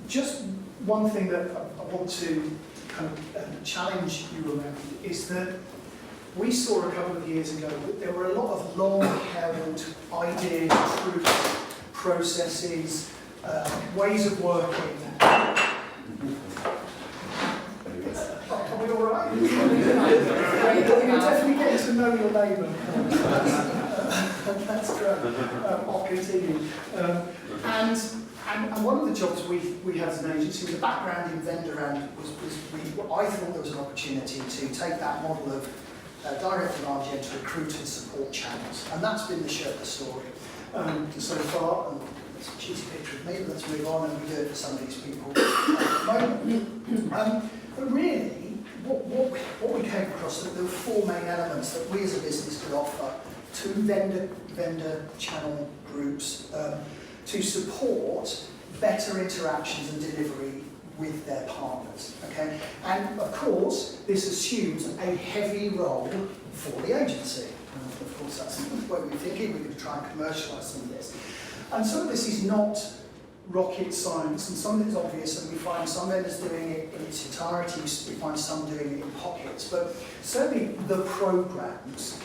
just one thing that I want to kind of challenge you around is that we saw a couple of years ago that there were a lot of long-held ideas, truths, processes, ways of working. Are we all right? You're definitely getting to know your neighbour. That's great. I'll continue. And one of the jobs we had as an agency was a background in vendor, and I thought there was an opportunity to take that model of direct demand gen to recruit and support channels, and that's been the Sherpa story so far. And it's a cheesy picture of me, but let's move on, and we do it for some of these people at the moment. But really, what we came across, that there were four main elements that we as a business could offer to vendor channel groups to support better interactions and delivery with their partners. Okay, and of course this assumes a heavy role for the agency. And of course that's what we're thinking. We're going to try and commercialise some of this, and some of this is not rocket science, and some of it is obvious, and we find some vendors doing it in its entirety, we find some doing it in pockets, but certainly the programmes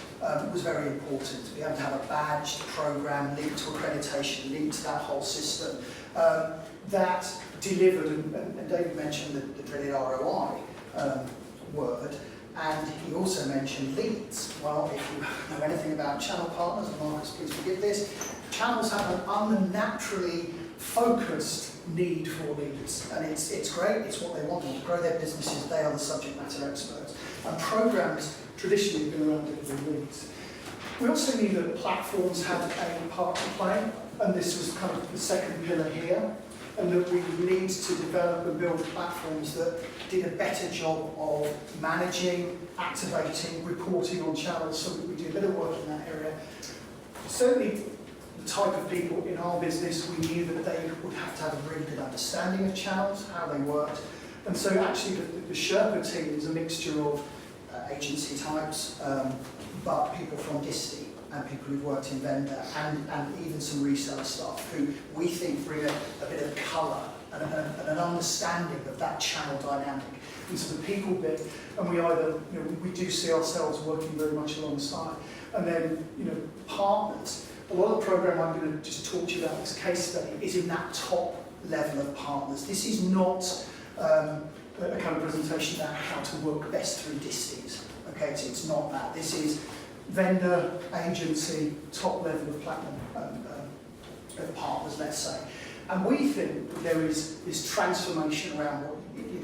was very important. We had to have a badged programme linked to accreditation, linked to that whole system that delivered, and David mentioned the dreaded ROI word, and he also mentioned leads. Well, if you know anything about channel partners, and Marcus, please forgive this, channels have an unnaturally focused need for leads, and it's great, it's what they want to grow their businesses, they are the subject matter experts, and programmes traditionally have been around delivering leads. We also knew that platforms had a part to play, and this was kind of the second pillar here, and that we need to develop and build platforms that did a better job of managing, activating, reporting on channels, so that we do a bit of work in that area. Certainly the type of people in our business, we knew that they would have to have a really good understanding of channels, how they worked, and so actually the Sherpa team is a mixture of agency types, but people from Disty and people who've worked in vendor, and even some reseller staff who we think bring a bit of colour and an understanding of that channel dynamic. And so the people bit, and we either, we do see ourselves working very much alongside, and then, partners. A lot of the programme I'm going to just talk to you about, this case study, is in that top level of partners. This is not a kind of presentation about how to work best through Disties. Okay, so it's not that. This is vendor, agency, top level of platinum of partners, let's say. And we think there is this transformation around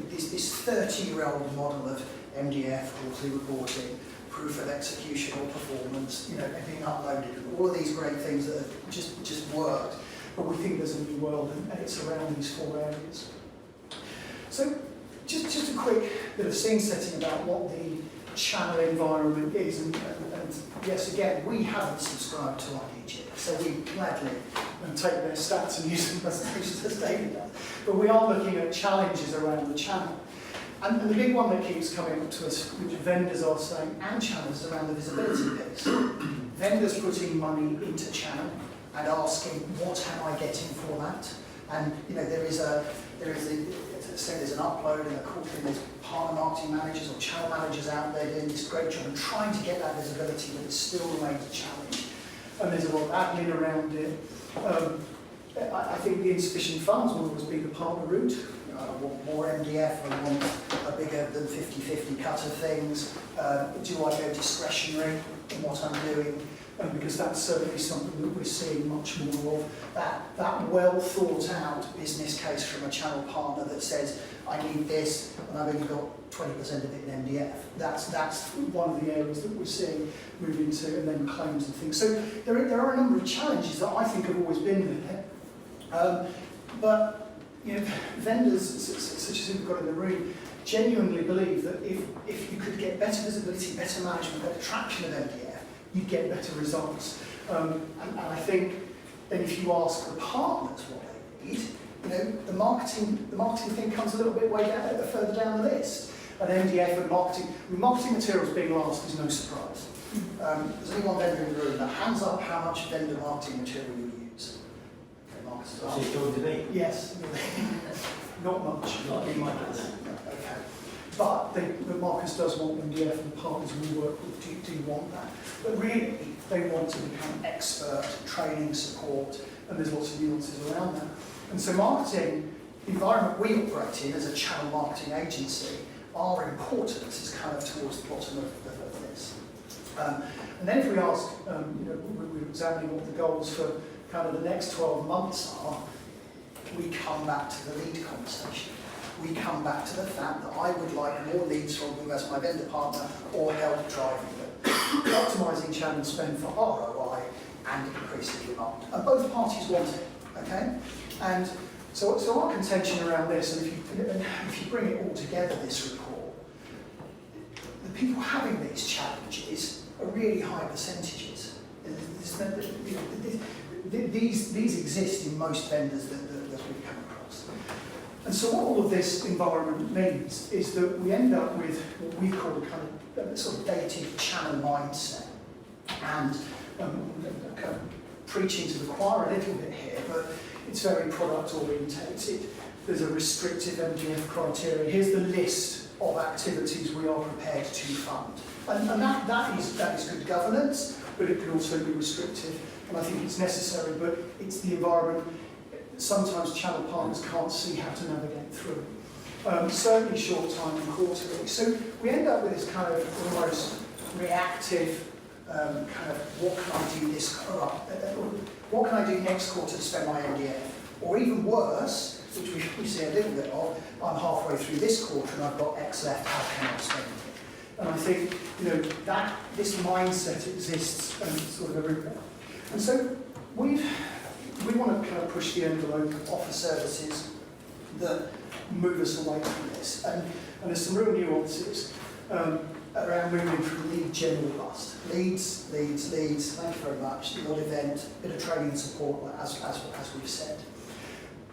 this 30-year-old model of MDF, quarterly reporting, proof of execution or performance, being uploaded, all of these great things that have just worked. But we think there's a new world, and it's around these four areas. So just a quick bit of scene setting about what the channel environment is, and yes, again, we haven't subscribed to IDG, so we gladly take their stats and use them presentations as David does. But we are looking at challenges around the channel. And the big one that keeps coming up to us, which vendors are saying, and channels, is around the visibility piece. Vendors putting money into channel and asking, what am I getting for that? And there's an upload and a call thing. There's partner marketing managers or channel managers out there doing this great job and trying to get that visibility, but it still remains a challenge. And there's a lot of admin around it. I think the insufficient funds will always be the partner route. I want more MDF, I want a bigger than 50-50 cut of things. Do I go discretionary in what I'm doing? Because that's certainly something that we're seeing much more of. That well thought out business case from a channel partner that says, I need this, and I've only got 20% of it in MDF. That's one of the areas that we're seeing move into, and then claims and things. So there are a number of challenges that I think have always been there. But vendors, such as we've got in the room, genuinely believe that if you could get better visibility, better management, better traction of MDF, you'd get better results. And I think then if you ask the partners what they need, the marketing thing comes a little bit further down the list. And MDF and marketing materials being last is no surprise. There's only one vendor in the room. Now, hands up how much vendor marketing material you use. Okay, Marcus. So you're talking to me? Yes. Not much. Not in my case. Okay. But Marcus does want MDF, and the partners we work with do want that. But really, they want to become expert, training, support, and there's lots of nuances around that. And so marketing, the environment we operate in as a channel marketing agency, our importance is kind of towards the bottom of this. And then if we ask, we're examining what the goals for kind of the next 12 months are, we come back to the lead conversation. We come back to the fact that I would like more leads from them as my vendor partner or help driving them, optimising channel spend for ROI and increasing demand. And both parties want it, okay? And so our contention around this, and if you bring it all together, this report, the people having these challenges are really high percentages. These exist in most vendors that we've come across. And so what all of this environment means is that we end up with what we call a kind of sort of dated channel mindset. And kind of preaching to the choir a little bit here, but it's very product orientated. There's a restrictive MGF criteria. Here's the list of activities we are prepared to fund. And that is good governance, but it can also be restrictive. And I think it's necessary, but it's the environment sometimes channel partners can't see how to navigate through. Certainly short time and quarterly. So we end up with this kind of almost reactive kind of what can I do this, what can I do next quarter to spend my MDF? Or even worse, which we see a little bit of, I'm halfway through this quarter and I've got X left, how can I spend it? And I think that this mindset exists sort of everywhere. And so we want to kind of push the envelope and offer services that move us away from this. And there's some real nuances around moving from lead gen or bust. Leads, thank you very much. The odd event, bit of training and support, as we've said.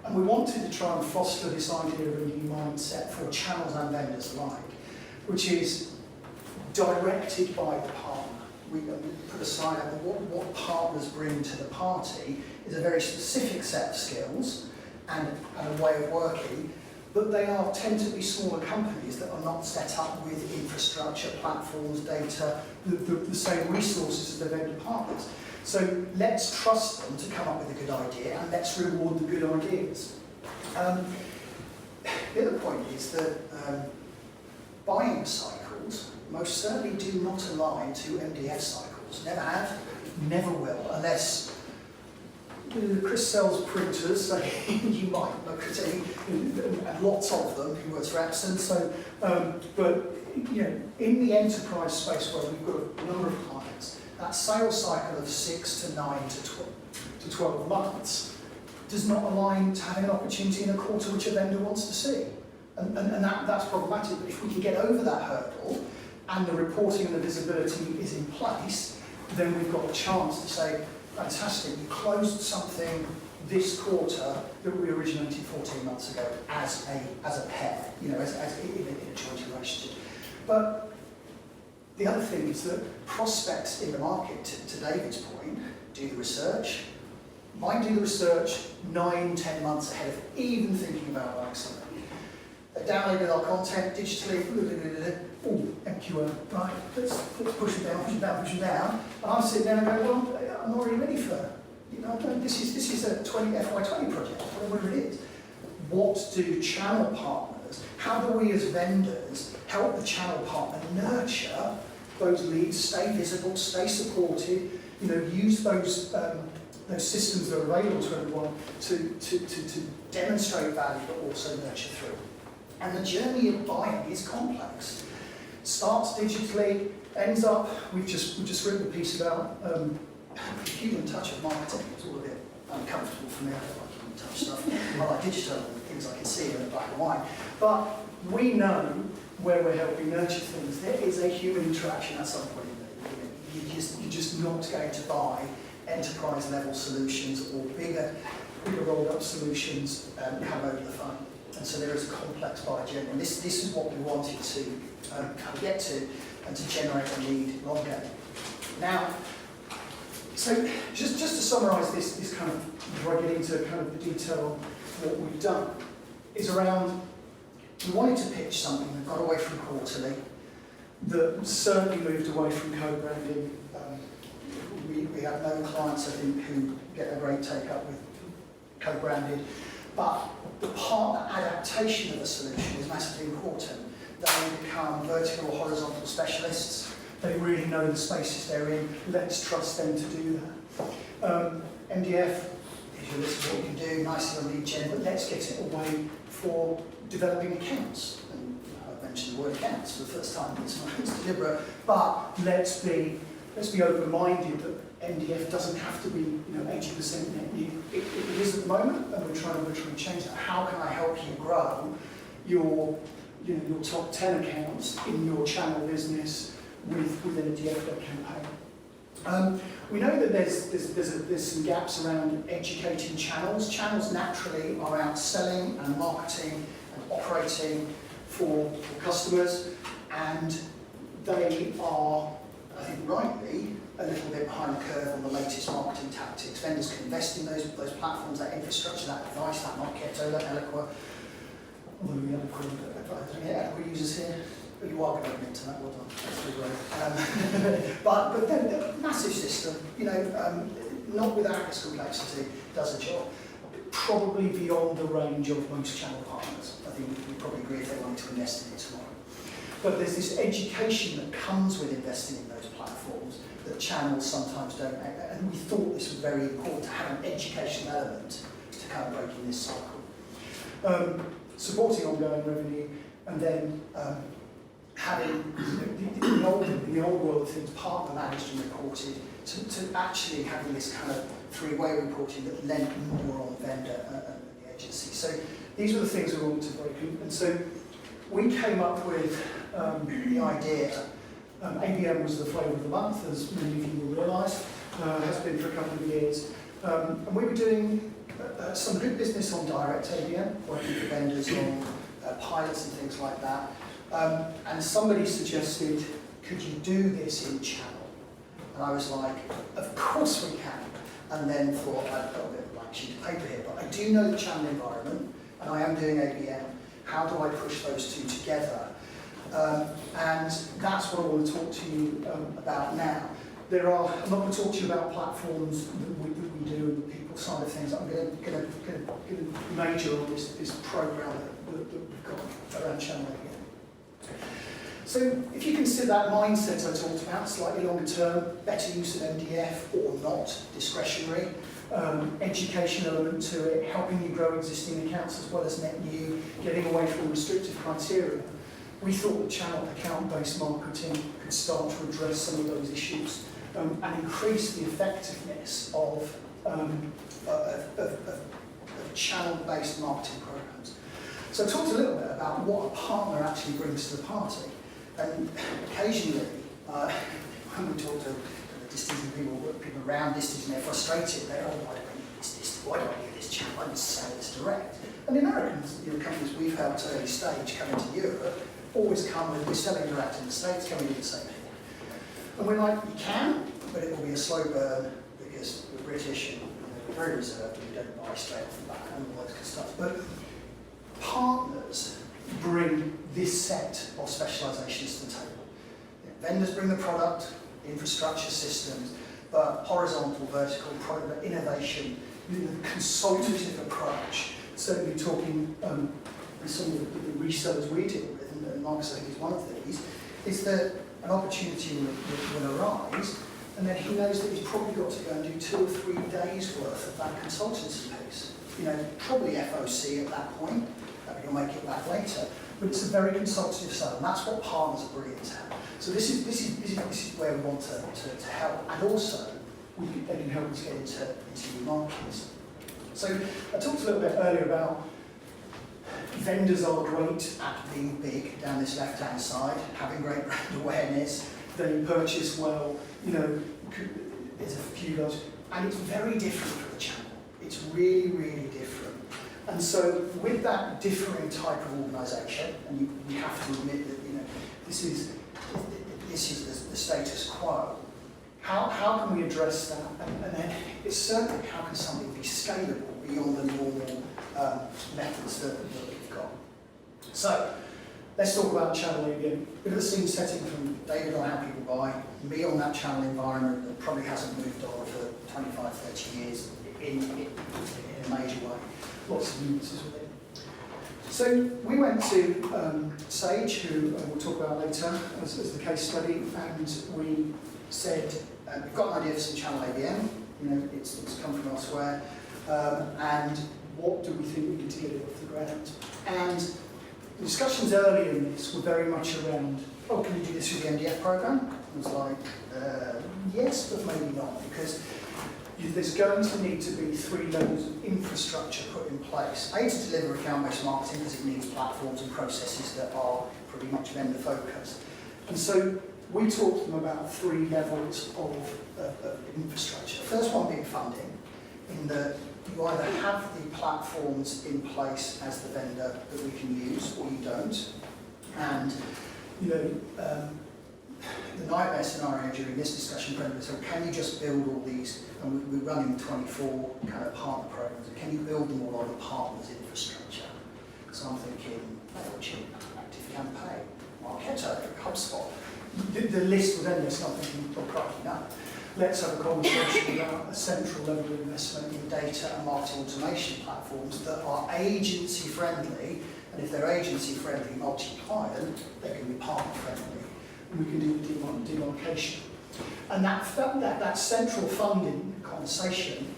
And we wanted to try and foster this idea of a new mindset for channels and vendors alike, which is directed by the partner. We put aside what partners bring to the party is a very specific set of skills and a way of working, but they tend to be smaller companies that are not set up with infrastructure, platforms, data, the same resources as the vendor partners. So let's trust them to come up with a good idea and let's reward the good ideas. The other point is that buying cycles most certainly do not align to MDF cycles. Never have, never will, unless Chris sells printers, so you might look at it, and lots of them, he works for Epson, so, but in the enterprise space where we've got a number of clients, that sales cycle of 6 to 9 to 12 months does not align to having an opportunity in a quarter which a vendor wants to see. And that's problematic, but if we can get over that hurdle and the reporting and the visibility is in place, then we've got a chance to say, fantastic, we closed something this quarter that we originated 14 months ago as a pair, as in a joint relationship. But the other thing is that prospects in the market, to David's point, do the research. Might do the research 9-10 months ahead of even thinking about buying something. They downloaded our content digitally, MQL, right, let's push it down. And I'm sitting there and going, well, I'm already ready for, this is a FY20 project, whatever it is. What do channel partners, how do we as vendors help the channel partner nurture those leads, stay visible, stay supported, use those systems that are available to everyone to demonstrate value but also nurture through. And the journey of buying is complex. Starts digitally, ends up, we've just written a piece about the human touch of marketing. It's all a bit uncomfortable for me. I don't like human touch stuff. I like digital things I can see in black and white. But we know where we're helping nurture things. There is a human interaction at some point. You're just not going to buy enterprise level solutions or bigger rolled up solutions come over the phone. And so there is a complex buyer journey. And this is what we wanted to kind of get to and to generate a lead long game. Now, So just to summarise this kind of, before I get into kind of the detail of what we've done, is around, we wanted to pitch something that got away from quarterly, that certainly moved away from co-branding. We have no clients, I think, who get a great take-up with co-branded, but the partner adaptation of a solution is massively important. They become vertical or horizontal specialists. They really know the spaces they're in. Let's trust them to do that. MDF, gives you a list of what you can do, nicely on lead gen, but let's get it away for developing accounts. And I've mentioned the word accounts for the first time. It's deliberate, but let's be open-minded that MDF doesn't have to be 80% net new. It is at the moment, and we're trying to change that. How can I help you grow your top 10 accounts in your channel business with an MDF campaign? We know that there's some gaps around educating channels. Channels naturally are out selling and marketing and operating for customers, and they are, I think rightly, a little bit behind the curve on the latest marketing tactics. Vendors can invest in those platforms, that infrastructure, that advice, that Marketo, that Eloqua. Although we have Eloqua users here. But you are going to admit to that, well done. That's really great. But they're a massive system, not without its complexity, does a job. Probably beyond the range of most channel partners. I think we probably agree if they wanted to invest in it tomorrow. But there's this education that comes with investing in those platforms that channels sometimes don't. And we thought this was very important to have an educational element to kind of break in this cycle. Supporting ongoing revenue, and then having the old world of things partner managed and reported to actually having this kind of three-way reporting that lent more on vendor and the agency. So these were the things we wanted to break in. And so we came up with the idea. ABM was the flavour of the month, as many of you will realise, has been for a couple of years. And we were doing some good business on direct ABM, working for vendors on pilots and things like that. And somebody suggested, could you do this in channel? And I was like, of course we can. And then thought, I've got a bit of a blank sheet of paper here, but I do know the channel environment, and I am doing ABM. How do I push those two together? And that's what I want to talk to you about now. I'm not going to talk to you about platforms that we do and the people side of things. I'm going to major on this program that we've got around channel ABM. So if you consider that mindset I talked about, slightly longer term, better use of MDF or not, discretionary, education element to it, helping you grow existing accounts as well as net new, getting away from restrictive criteria, we thought that channel account-based marketing could start to address some of those issues and increase the effectiveness of channel-based marketing programs. So I talked a little bit about what a partner actually brings to the party. And occasionally, when we talk to the distillers and people around distillers, and they're frustrated, they're, oh, why do I need this? Why do I need this channel? I just sell this direct. And the Americans, companies we've helped early stage come into Europe, always come with, we're selling direct in the States, can we do the same thing? And we're like, you can, but it will be a slow burn because we're British and we're very reserved and we don't buy straight off the bat and all that kind of stuff. But partners bring this set of specialisations to the table. Vendors bring the product, infrastructure systems, but horizontal, vertical, product innovation, the consultative approach. Certainly talking with some of the resellers we deal with, and Marcus I think is one of these, is that an opportunity will arise, and then he knows that he's probably got to go and do 2 or 3 days worth of that consultancy piece. Probably FOC at that point, he'll make it back later, but it's a very consultative sale, and that's what partners are brilliant at. So this is where we want to help, and also they can help us get into new markets. So I talked a little bit earlier about vendors are great at being big down this left-hand side, having great brand awareness, they purchase well, there's a few guys, and it's very different for the channel. It's really, really different. And so with that differing type of organisation, and you have to admit that this is the status quo, how can we address that? And then it's certainly how can something be scalable beyond the normal methods that we've got. So let's talk about channel again. Bit of a scene setting from David on how people buy, me on that channel environment that probably hasn't moved on for 25, 30 years in a major way. Lots of nuances with it. So we went to Sage, who we'll talk about later as the case study, and we said, we've got an idea for some channel ABM, you know, it's come from elsewhere, and what do we think we need to get it off the ground? And the discussions earlier in this were very much around, oh, can you do this through the MDF program? I was like, yes, but maybe not, because there's going to need to be 3 levels of infrastructure put in place. A, to deliver account-based marketing, because it needs platforms and processes that are pretty much vendor-focused. And so we talked to them about 3 levels of infrastructure. The first one being funding, in that you either have the platforms in place as the vendor that we can use, or you don't. And you know, the nightmare scenario during this discussion, Brendan, so can you just build all these, and we're running 24 kind of partner programs, and can you build them all on the partner's infrastructure? So I'm thinking, MailChimp, ActiveCampaign, Marketo, HubSpot. The list was endless, and I'm thinking, well, crikey, no. Let's have a conversation about a central level of investment in data and marketing automation platforms that are agency friendly, and if they're agency friendly, multi-client, they can be partner friendly. We can do the demarcation. And that central funding conversation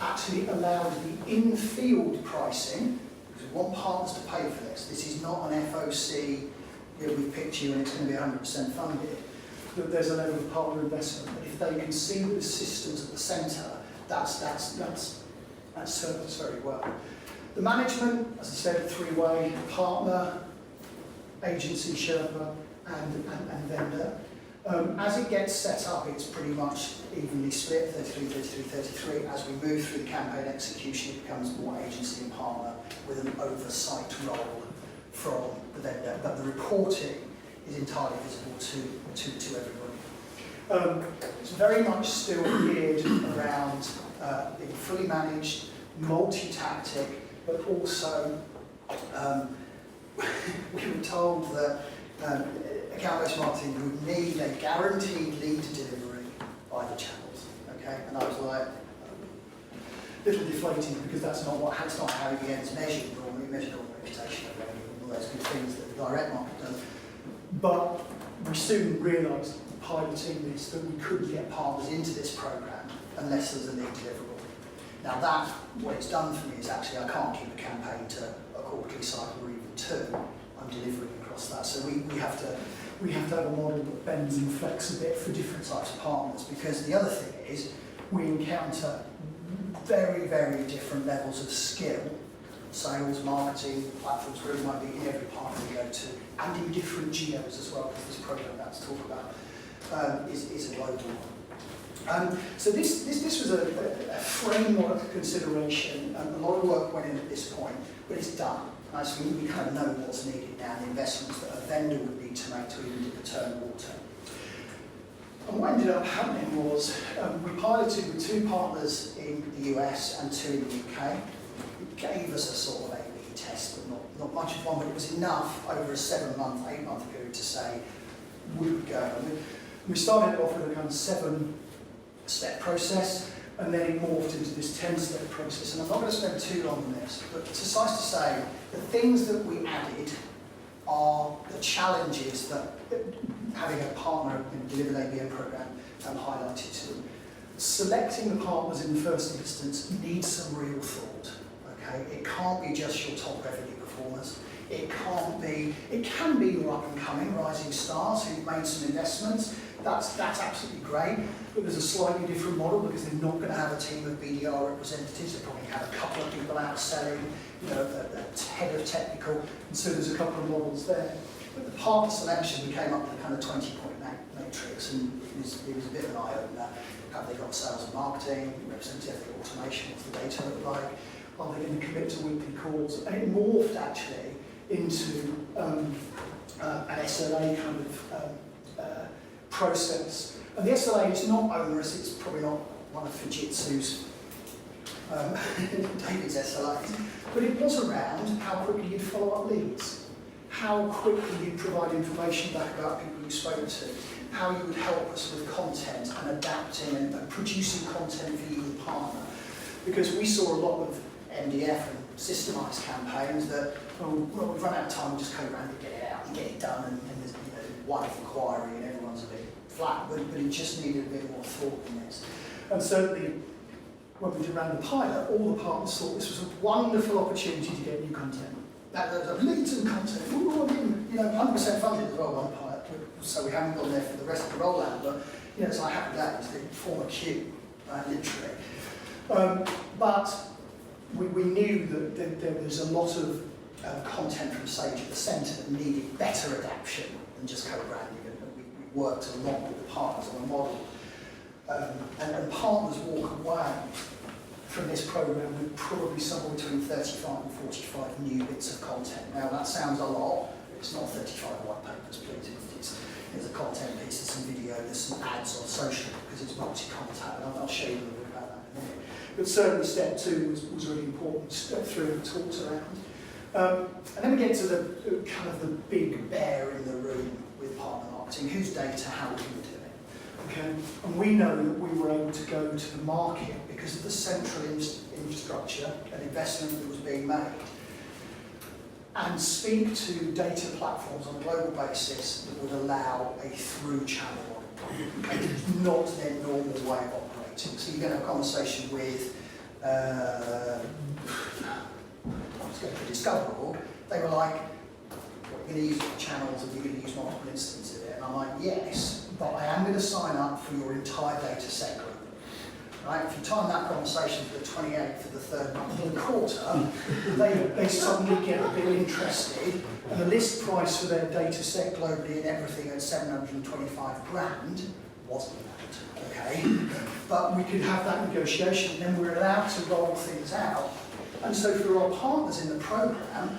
actually allowed the in-field pricing, because we want partners to pay for this. This is not an FOC, you know, we picked you and it's going to be 100% funded. That there's a level of partner investment, but if they can see the systems at the centre, that's served us very well. The management, as I said, 3-way, partner, agency, Sherpa, and vendor. As it gets set up, it's pretty much evenly split, 33, 33, 33. As we move through the campaign execution, it becomes more agency and partner with an oversight role from the vendor. But the reporting is entirely visible to everybody. It's very much still geared around being fully managed, multi-tactic, but also we were told that account-based marketing would need a guaranteed lead delivery by the channels. Okay, and I was like, a little deflating because that's not how ABM is measured. Normally measured on reputation and all those good things that the direct market does. But we soon realised, piloting this, that we couldn't get partners into this programme unless there's a lead deliverable. Now that, what it's done for me is actually I can't keep a campaign to a quarterly cycle or even 2. I'm delivering across that. So we have to have a model that bends and flexes a bit for different types of partners, because the other thing is we encounter very, very different levels of skill, sales, marketing, platforms, where it might be in every partner we go to, and in different geos as well, because this programme I'm about to talk about is a global one. So this was a framework consideration, and a lot of work went in at this point, but it's done. So we kind of know what's needed now, the investments that a vendor would need to make to even dip the turn water. And what ended up happening was we piloted with 2 partners in the US and 2 in the UK. It gave us a sort of A/B test, but not much of one, but it was enough over a 7-month, 8-month period to say, would we go? And we started off with a kind of 7-step process, and then it morphed into this 10-step process. And I'm not going to spend too long on this, but suffice to say, the things that we added are the challenges that having a partner in a delivered ABM program highlighted to them. Selecting the partners in the first instance needs some real thought. Okay, it can't be just your top revenue performers. It can be your up and coming rising stars who've made some investments. That's absolutely great, but there's a slightly different model because they're not going to have a team of BDR representatives. They probably have a couple of people out selling, you know, a head of technical, and so there's a couple of models there. But the partner selection, we came up with a kind of 20-point matrix, and it was a bit of an eye-opener. Have they got sales and marketing, representative automation, what's the data look like? Are they going to commit to weekly calls? And it morphed actually into an SLA kind of process And the SLA is not onerous, it's probably not one of Fujitsu's David's SLAs, but it was around how quickly you'd follow up leads, how quickly you'd provide information back about people you spoke to, how you would help us with content and adapting and producing content for you, the partner. Because we saw a lot of MDF and systemised campaigns that, oh, well, we've run out of time, we'll just go around and get it out and get it done, and there's one inquiry and everyone's a bit flat, but it just needed a bit more thought than this. And certainly, when we did around the pilot, all the partners thought this was a wonderful opportunity to get new content. That there's a limited content, ooh, I mean, 100% funded as well, one pilot, so we haven't gone there for the rest of the rollout, but it's like happy days, they form a queue, literally. But we knew that there was a lot of content from Sage at the centre that needed better adaptation than just co-branding, and we worked a lot with the partners on a model. And partners walk away from this programme with probably somewhere between 35 and 45 new bits of content. Now that sounds a lot, it's not 35 white papers, please. There's a content piece, there's some video, there's some ads on social, because it's multi-contact, and I'll show you a little bit about that in a minute. But certainly step 2 was really important, step 3 we talked around. And then we get to the kind of the big bear in the room with partner marketing, whose data, how we can do it. Okay? And we know that we were able to go to the market because of the central infrastructure and investment that was being made, and speak to data platforms on a global basis that would allow a through channel model, okay, not their normal way of operating. So you're going to have a conversation with, I was going to Discover.org, they were like, you're going to use channels and you're going to use multiple instances of it. And I'm like, yes, but I am going to sign up for your entire data set group. Right? If you time that conversation for the 28th of the third month of the quarter, they suddenly get a bit interested, and the list price for their data set globally and everything at 725 grand wasn't that, okay? But we could have that negotiation, and then we're allowed to roll things out. And so for our partners in the programme,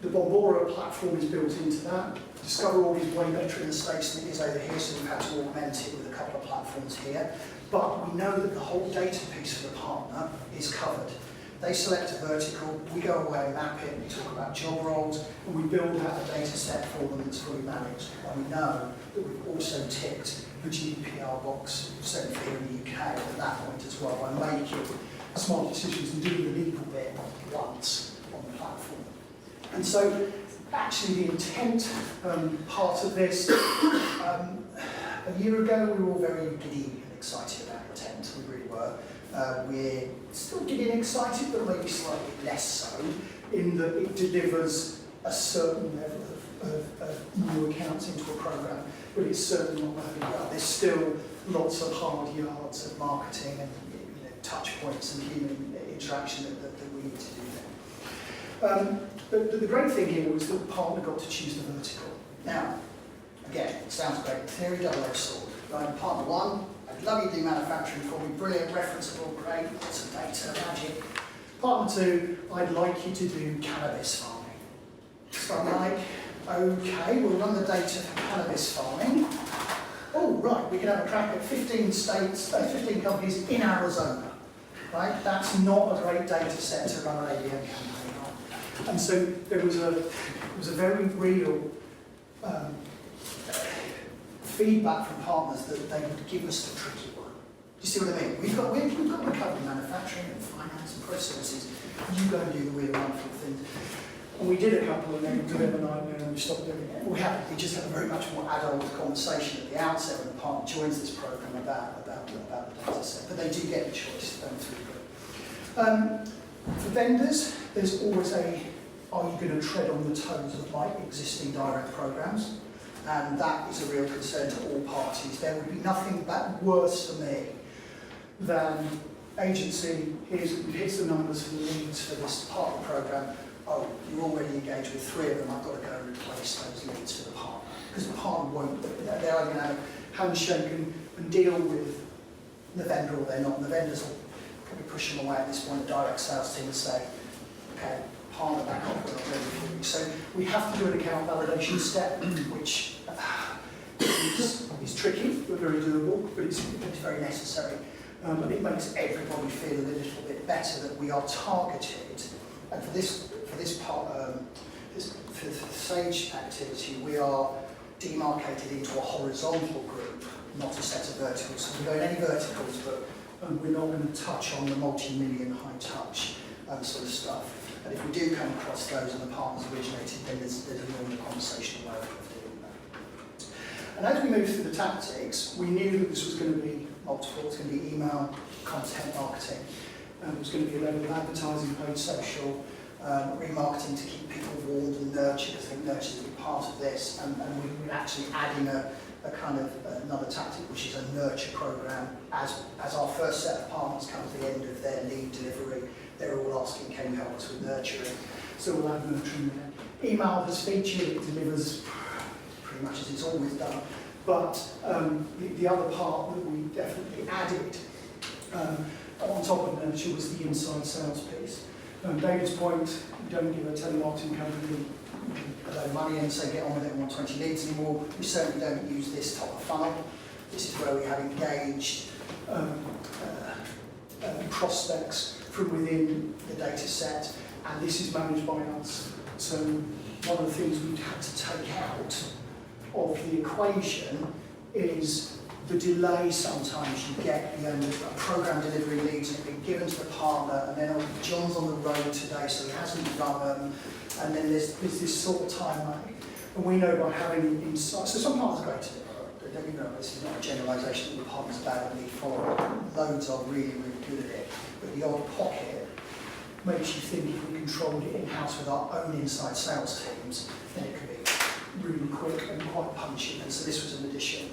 the Bombora platform is built into that. Discover.org is way better in the States than it is over here, so we've had to augment it with a couple of platforms here. But we know that the whole data piece for the partner is covered. They select a vertical, we go away and map it, we talk about job roles, and we build out a data set for them that's fully managed. And we know that we've also ticked the GDPR box, certainly here in the UK, at that point as well, by making smart decisions and doing the legal bit once on the platform. And so, actually the intent part of this, a year ago we were all very giddy and excited about intent, we really were. We're still getting excited, but maybe slightly less so, in that it delivers a certain level of new accounts into a programme, but it's certainly not where we are. There's still lots of hard yards of marketing and touch points and human interaction that we need to do there. But the great thing here was that the partner got to choose the vertical. Now, again, it sounds great, theory double-edged sword. Right, partner 1, I'd love you to do manufacturing for me, brilliant, referenceable, great, lots of data, magic. Partner 2, I'd like you to do cannabis farming. So I'm like, okay, we'll run the data for cannabis farming. Oh, right, we can have a crack at 15 states, 15 companies in Arizona. Right, that's not a great data set to run an ABM campaign on. And so there was a very real feedback from partners that they would give us the tricky one. Do you see what I mean? We've got recovery manufacturing and finance and processes. You go and do the weird wonderful things. And we did a couple and then we did a nightmare and we stopped doing it. We just had a very much more adult conversation at the outset when the partner joins this programme about the data set. But they do get the choice, don't they? For vendors, there's always are you going to tread on the toes of my existing direct programmes? And that is a real concern to all parties. There would be nothing worse for me than agency, here's the numbers for the leads for this partner programme. Oh, you're already engaged with 3 of them, I've got to go and replace those leads for the partner. Because the partner won't, they're either going to have a handshake and deal with the vendor or they're not. And the vendors will probably push them away at this point. The direct sales team will say, okay, partner back off, we're not ready for you. So we have to do an account validation step, which is is tricky, but very doable, but it's very necessary. And it makes everybody feel a little bit better that we are targeted. And for this part, for the SAGE activity, we are demarcated into a horizontal group, not a set of verticals. So we don't any verticals, but we're not going to touch on the multi-million high touch sort of stuff. And if we do come across those and the partners originated, then there's a normal conversational way of doing that. And as we move through the tactics, we knew that this was going to be multiple. It's going to be email, content marketing. It was going to be a level of advertising, paid social, remarketing to keep people warmed and nurtured. I think nurture is a big part of this. And we're actually adding a kind of another tactic, which is a nurture program. As our first set of partners come to the end of their lead delivery, they're all asking, can you help us with nurturing? So we'll add nurturing there. Email has featured, it delivers pretty much as it's always done. But the other part that we definitely added on top of nurture was the inside sales piece. David's point, we don't give a telemarketing company a load of money and say get on with it, we want 20 leads anymore. We certainly don't use this top of funnel. This is where we have engaged prospects from within the data set, and this is managed by us. So one of the things we've had to take out of the equation is the delay sometimes you get. A program delivery leads have been given to the partner, and then John's on the road today, so he hasn't run them, and then there's this sort of time lag. And we know by having insight, so some partners are great at it. Don't get me wrong, this is not a generalisation that the partners are bad at lead follow. Loads are really, really good at it, but the odd pocket makes you think if we controlled it in-house with our own inside sales teams, then it could be really quick and quite punchy, and so this was an addition.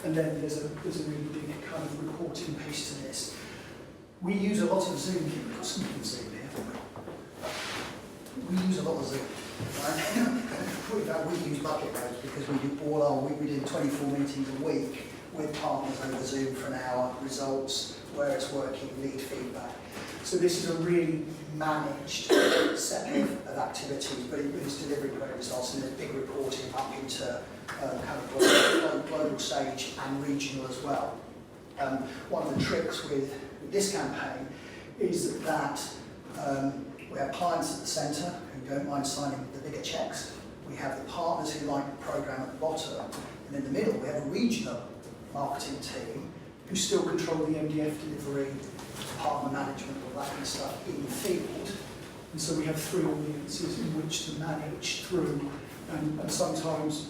And then there's a really big kind of reporting piece to this. We use a lot of Zoom here. We've got some good Zoom here, haven't we? We use a lot of Zoom. Right? We use bucket loads because we do all our week. We do 24 meetings a week with partners over Zoom for an hour, results, where it's working, lead feedback. So this is a really managed set of activities, but it's delivering great results, and there's big reporting up into kind of global stage and regional as well. One of the tricks with this campaign is that we have clients at the centre who don't mind signing the bigger checks. We have the partners who like the programme at the bottom, and in the middle we have a regional marketing team who still control the MDF delivery, partner management, all that kind of stuff in the field. And so we have three audiences in which to manage through, and sometimes,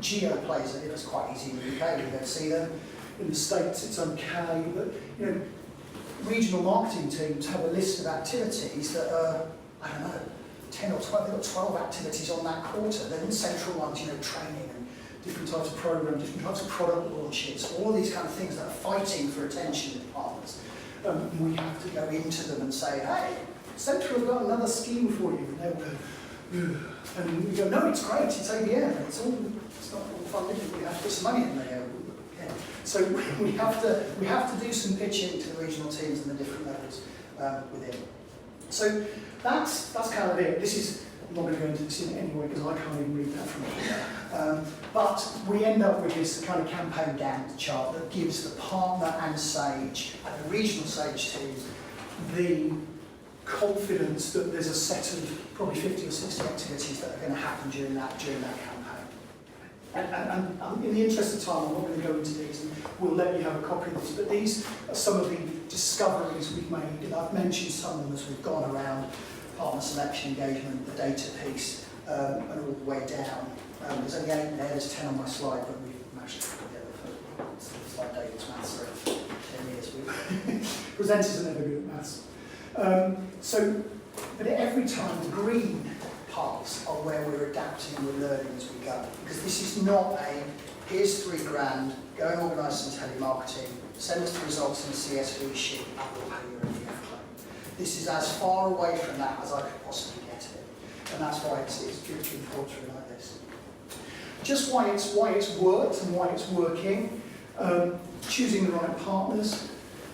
geo plays it, it's quite easy in the UK, we don't see them. In the States it's okay, but regional marketing teams have a list of activities that are, 10 or 12, they've got 12 activities on that quarter. Then central ones, training and different types of programs, different types of product launches, all of these kind of things that are fighting for attention with partners. We have to go into them and say, hey, Central have got another scheme for you. And they'll go, ugh. And we go, no, it's great, it's ABM, it's not all fun, is it? We have to put some money in there. Yeah. So we have to do some pitching to the regional teams and the different levels within. So that's kind of it. This is, I'm not going to go into this in any way because I can't even read that from here. But we end up with this kind of campaign Gantt chart that gives the partner and Sage and the regional Sage teams the confidence that there's a set of probably 50 or 60 activities that are going to happen during that campaign. And in the interest of time, I'm not going to go into these, and we'll let you have a copy of these, but these are some of the discoveries we've made, and I've mentioned some of them as we've gone around partner selection, engagement, the data piece, and all the way down. There's only 8 there, there's 10 on my slide, but we've managed to put together for it's like David's maths for 10 years. Presenters are never good at maths. But every time the green parts are where we're adapting and we're learning as we go. Because this is not here's £3,000, go and organise some telemarketing, send us the results in a CSV sheet, and we'll pay your MDF claim. This is as far away from that as I could possibly get it. And that's why it's good to report through like this. Just why it's worked and why it's working, choosing the right partners,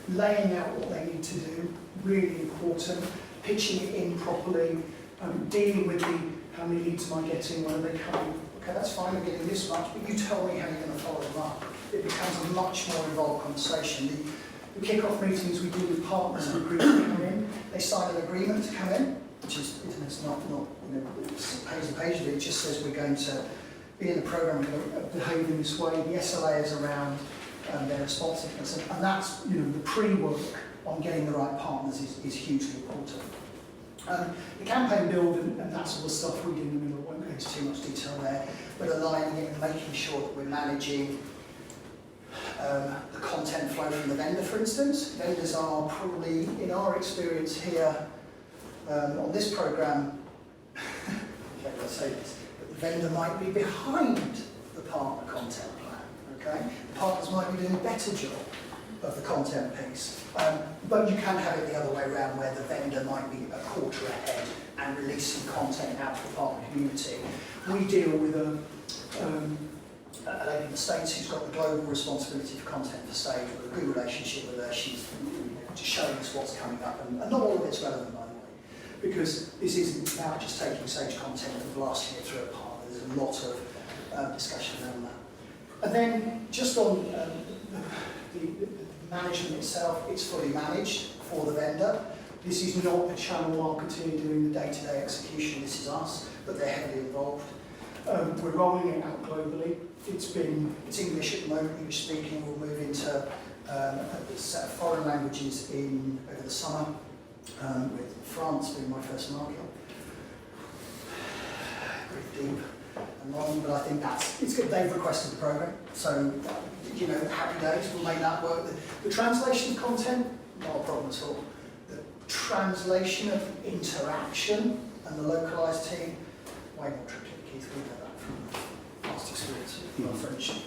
laying out what they need to do, really important, pitching it in properly, dealing with how many leads am I getting, when are they coming, what Okay, that's fine, we're getting this much, but you tell me how you're going to follow them up. It becomes a much more involved conversation. The kick-off meetings we do with partners and groups that come in, they sign an agreement to come in, which is it's not it's page and page of it. It just says we're going to be in the programme, we're going to behave in this way. The SLA is around their responsiveness, and that's the pre-work on getting the right partners is hugely important. The campaign build and that's all the stuff we do in the middle. I won't go into too much detail there, but aligning it and making sure that we're managing the content flow from the vendor, for instance. Vendors are probably, in our experience here on this programme, okay, let's say this, but the vendor might be behind the partner content plan. Okay, the partners might be doing a better job of the content piece, but you can have it the other way around, where the vendor might be a quarter ahead and releasing content out to the partner community. We deal with a lady in the States who's got the global responsibility for content for Sage. We've got a good relationship with her. She's just showing us what's coming up, and not all of it's relevant, by the way, because this isn't about just taking Sage content and blasting it through a partner. There's a lot of discussion around that. And then just on the management itself, it's fully managed for the vendor. This is not a channel marketeer doing the day-to-day execution. This is us, but they're heavily involved. We're rolling it out globally. It's English at the moment, English speaking. We'll move into a set of foreign languages over the summer, with France being my first market. Pretty deep and long, but I think it's good. They've requested the program, so happy days. We'll make that work. The translation of content, not a problem at all. The translation of interaction and the localised team, way more tricky. Keith, we know that from past experience with our French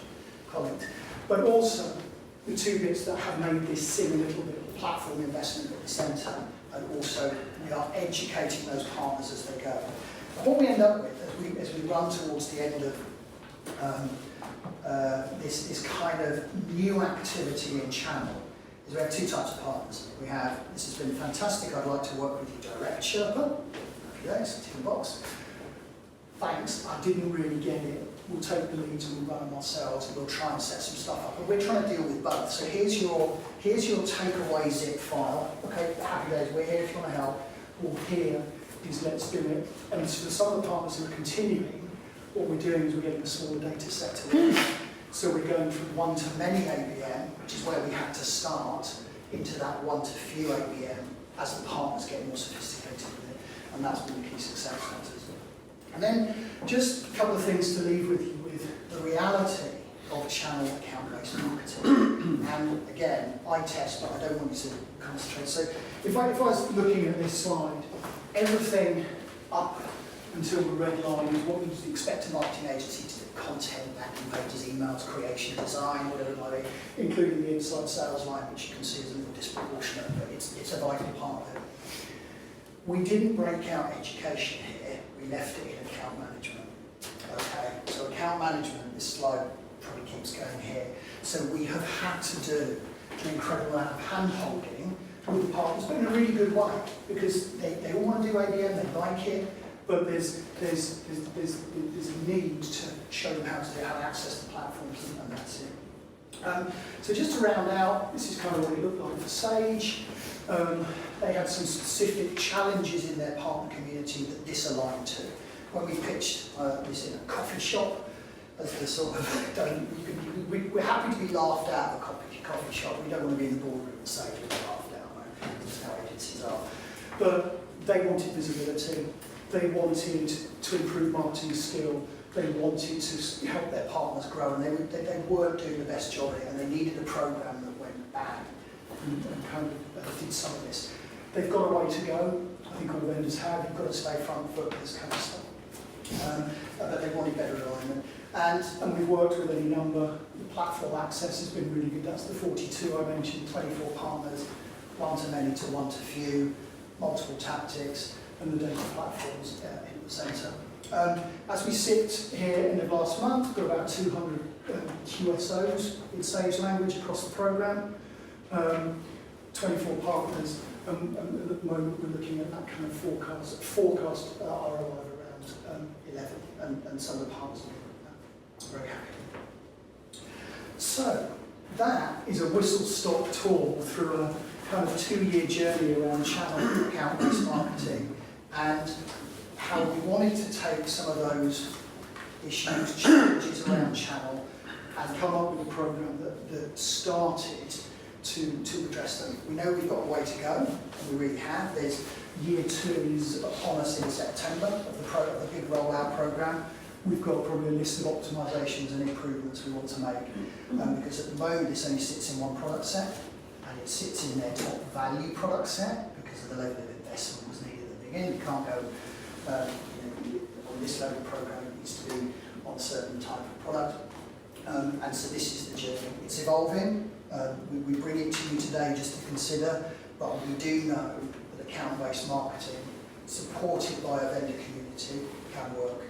colleagues. But also, the two bits that have made this sing a little bit, the platform investment at the centre, and also we are educating those partners as they go. And what we end up with, as we run towards the end of this kind of new activity in channel, is we have two types of partners. We have, this has been fantastic, I'd like to work with you direct, Sherpa. Yes, tick the box. Thanks, I didn't really get it. We'll take the leads and we'll run them ourselves, and we'll try and set some stuff up. And we're trying to deal with both. So here's your takeaway zip file. Okay, happy days, we're here if you want to help. Or here is let's do it. And for some of the partners who are continuing, what we're doing is we're getting a smaller data set to work. So we're going from one to many ABM, which is where we had to start, into that one to few ABM as the partners get more sophisticated with it. And that's been the key success factors. And then just a couple of things to leave with you with the reality of channel account-based marketing. And again, I test, but I don't want you to concentrate. So if I was looking at this slide, everything up until the red line is what you expect a marketing agency to do. Content, landing pages, emails, creation, design, whatever it might be, including the inside sales line, which you can see is a little disproportionate, but it's a vital part of it. We didn't break out education here, we left it in account management. Okay, so account management, this slide probably keeps going here. So we have had to do an incredible amount of hand-holding with the partners, but in a really good way, because they all want to do ABM, they like it, but there's a need to show them how to access the platforms, and that's it. So just to round out, this is kind of what it looked like for Sage. They had some specific challenges in their partner community that this aligned to. When we pitched this in a coffee shop, as the sort of, we're happy to be laughed at at a coffee shop. We don't want to be in the boardroom and say we're laughed at, right? That's how agencies are. But they wanted visibility. They wanted to improve marketing skill. They wanted to help their partners grow, and they weren't doing the best job of it, and they needed a program that went bang and kind of did some of this. They've got a way to go. I think all vendors have. You've got to stay front foot with this kind of stuff. But they wanted better alignment. And we've worked with any number. The platform access has been really good. That's the 42 I mentioned, 24 partners, one to many to one to few, multiple tactics, and the data platforms in the centre. As we sit here in the last month, we've got about 200 QSOs in Sage language across the programme, 24 partners, and at the moment we're looking at that kind of forecast ROI of around 11, and some of the partners Very happy. So that is a whistle-stop tour through a kind of 2-year journey around channel account-based marketing and how we wanted to take some of those issues, challenges around channel, and come up with a program that started to address them. We know we've got a way to go, and we really have. There's year 2 is upon us in September of the big rollout program. We've got probably a list of optimisations and improvements we want to make, because at the moment this only sits in one product set, and it sits in their top value product set because of the level of investment was needed at the beginning. You can't go on this level of program, it needs to be on a certain type of product. And so this is the journey. It's evolving. We bring it to you today just to consider, but we do know that account-based marketing, supported by a vendor community, can work